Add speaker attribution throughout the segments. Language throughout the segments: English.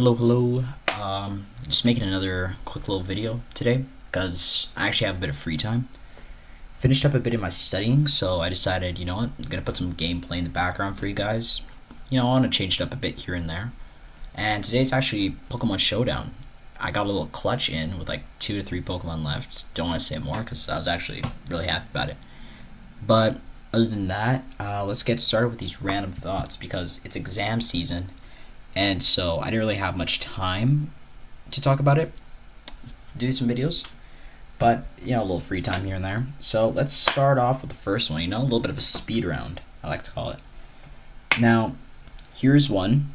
Speaker 1: Hello. Just making another quick little video today because I actually have a bit of free time. Finished up a bit of my studying, so I decided, you know what, I'm gonna put some gameplay in the background for you guys. I want to change it up a bit here and there. And today's actually Pokemon Showdown. I got a little clutch in with like 2 to 3 Pokemon left. Don't want to say more because I was actually really happy about it. But other than that, let's get started with these random thoughts because it's exam season, and so I didn't really have much time to talk about it, do some videos, but a little free time here and there. So let's start off with the first one. A little bit of a speed round, I like to call it. Now, here's one.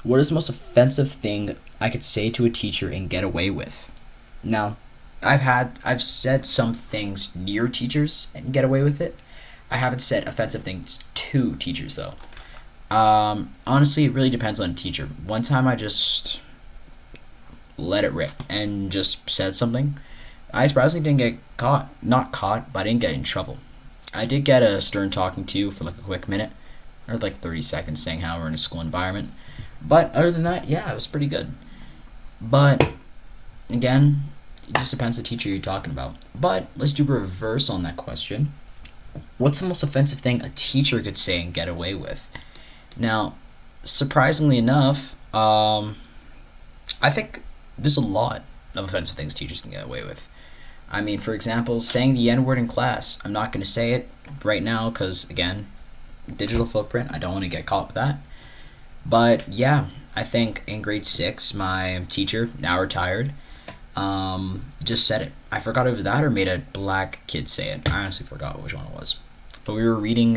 Speaker 1: What is the most offensive thing I could say to a teacher and get away with? Now, I've said some things near teachers and get away with it. I haven't said offensive things to teachers though. Honestly, it really depends on the teacher. One time I just let it rip and just said something. I surprisingly didn't get caught. Not caught, but I didn't get in trouble. I did get a stern talking to for like a quick minute, or like 30 seconds, saying how we're in a school environment. But other than that, yeah, it was pretty good. But again, it just depends the teacher you're talking about. But let's do a reverse on that question. What's the most offensive thing a teacher could say and get away with? Now, surprisingly enough, I think there's a lot of offensive things teachers can get away with. I mean, for example, saying the N-word in class. I'm not going to say it right now because, again, digital footprint. I don't want to get caught with that. But, yeah, I think in grade 6, my teacher, now retired, just said it. I forgot over that or made a black kid say it. I honestly forgot which one it was. But we were reading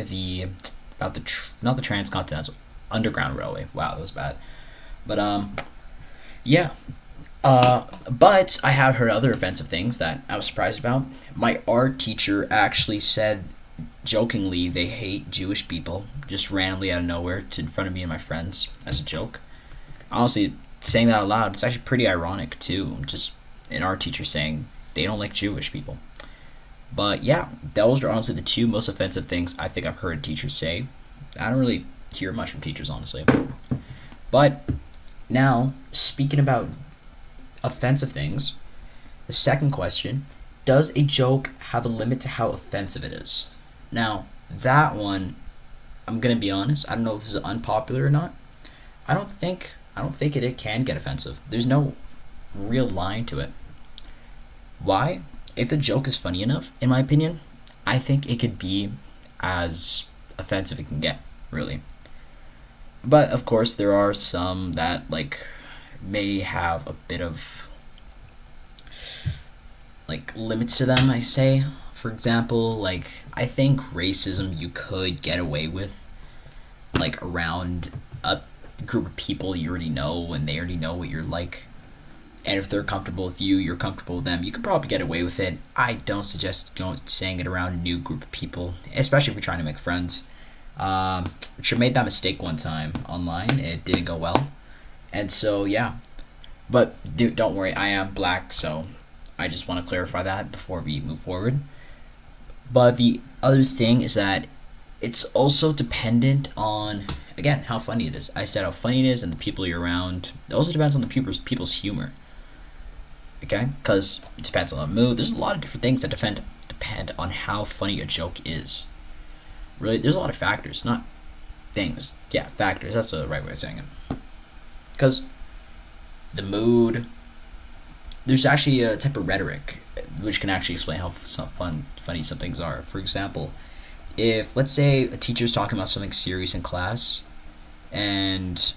Speaker 1: not the Transcontinental Underground Railway. Wow, that was bad. But yeah. But I have heard other offensive things that I was surprised about. My art teacher actually said jokingly they hate Jewish people just randomly out of nowhere in front of me and my friends as a joke. Honestly, saying that out loud, it's actually pretty ironic too. Just an art teacher saying they don't like Jewish people. But yeah, those are honestly the two most offensive things I think I've heard teachers say. I don't really hear much from teachers, honestly. But now, speaking about offensive things, the second question, does a joke have a limit to how offensive it is? Now, that one, I'm going to be honest, I don't know if this is unpopular or not. I don't think it can get offensive. There's no real line to it. Why? If the joke is funny enough, in my opinion, I think it could be as offensive it can get, really. But of course, there are some that may have a bit of limits to them, I say. For example, I think racism you could get away with around a group of people you already know and they already know what you're like. And if they're comfortable with you, you're comfortable with them, you could probably get away with it. I don't suggest saying it around a new group of people, especially if you're trying to make friends. Which I made that mistake one time online. It didn't go well. And so, yeah. But don't worry, I am black, so I just want to clarify that before we move forward. But the other thing is that it's also dependent on, again, how funny it is. I said how funny it is and the people you're around. It also depends on the people's humor. Okay? Because it depends on the mood. There's a lot of different things that depend on how funny a joke is. Really, there's a lot of factors, not things. Yeah, factors. That's the right way of saying it. Because the mood, there's actually a type of rhetoric which can actually explain how funny some things are. For example, if let's say a teacher's talking about something serious in class, and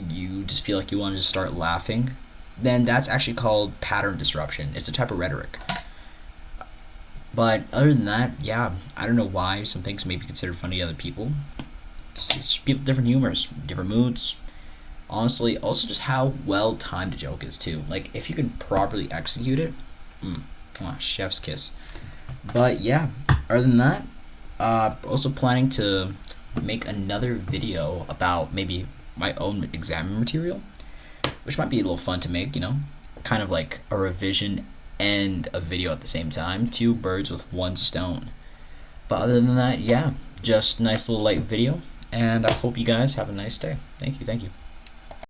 Speaker 1: you just feel like you want to just start laughing, then that's actually called pattern disruption. It's a type of rhetoric. But other than that, yeah, I don't know why some things may be considered funny to other people. It's people, different humors, different moods. Honestly, also just how well timed a joke is too. If you can properly execute it, chef's kiss. But yeah, other than that, also planning to make another video about maybe my own exam material, which might be a little fun to make, kind of like a revision and a video at the same time. 2 birds with 1 stone. But other than that, yeah, just nice little light video, and I hope you guys have a nice day. Thank you.